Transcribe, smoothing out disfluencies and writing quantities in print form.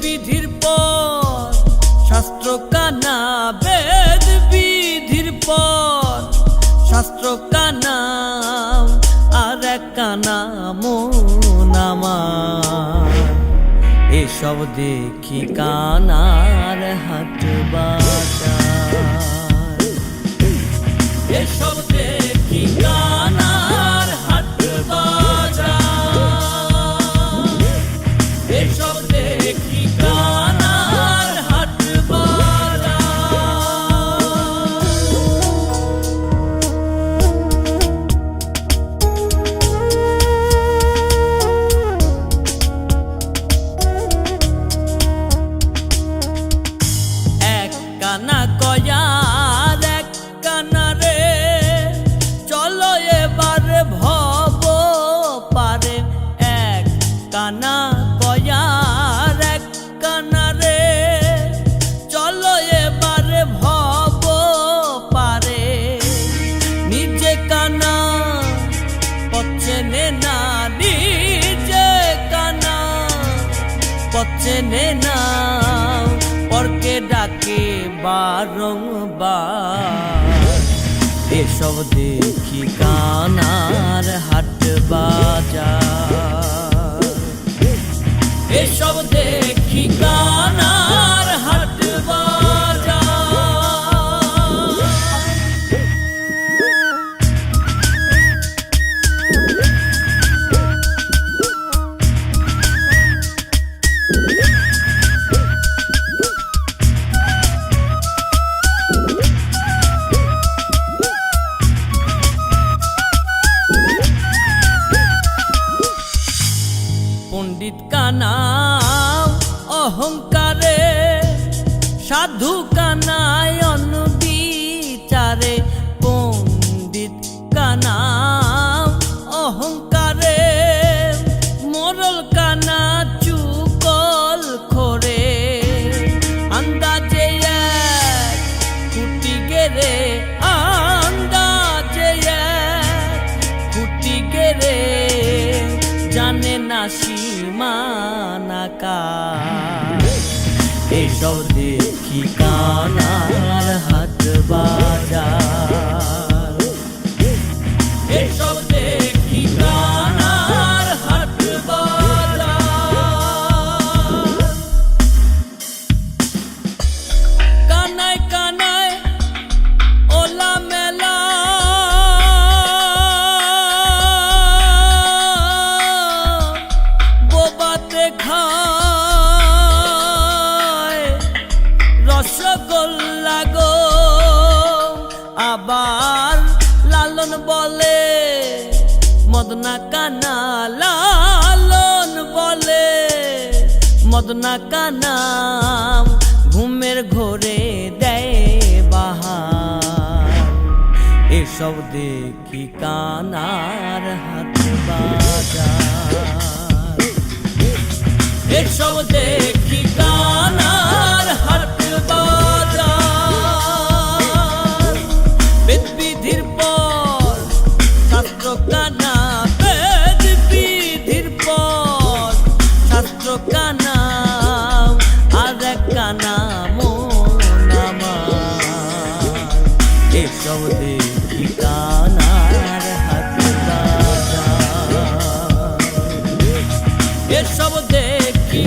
বিধির পর শাস্ত্র কানা, বেদ বিধির পর শাস্ত্র কানা, আর এক কানা মন আমার। এসব দেখি কানার হাট বাজার, এসব দেখি কানার হাট বাজার, এসব দেখি কানার হাট বাজার। এক কানা কয়ার এক কানা রে, চলো এবার ভব পারে। এক কানা কয়ার এক কানা রে, চলো এবার ভব পারে। নিজে কানা পচেনে না, নিজে কানা পচেনে না, পরকে ডাকে বারংবার। এসব দেখি কানার হাট বাজার, এসব দেখি কানার হাট বাজার। পণ্ডিত কানা অহংকারে, সাধু কানায় অনবিচারে। পণ্ডিত কানা অহংকারে, মোরল কানা চুকল খোরে। আন্দাজে এক কুটি গেরে, আন্দাজে এক কুটি গেরে, জানে না সীমানাকার। এসব দেখি কানার হাট বাজার, এসব দেখি কানার হাট বাজার। কানায় কানায় ওলা মেলা, বোবাতে খায় রসগোল্লা গো। আবার লালন বলে মদনা কানা, লালন বলে মদনা কানা, ঘুমের ঘোরে দেয় বাহার। এসব দেখি কানার হাট বাজার, এসব দেখি কানার হাট বাজার। বেদ বিধির পর শাস্ত্র কানা, বেদ বিধির পর শাস্ত্র কানা, আর এক কানা মন আমার। এসব দেখি কানার হাট বাজার, এসব দেখি।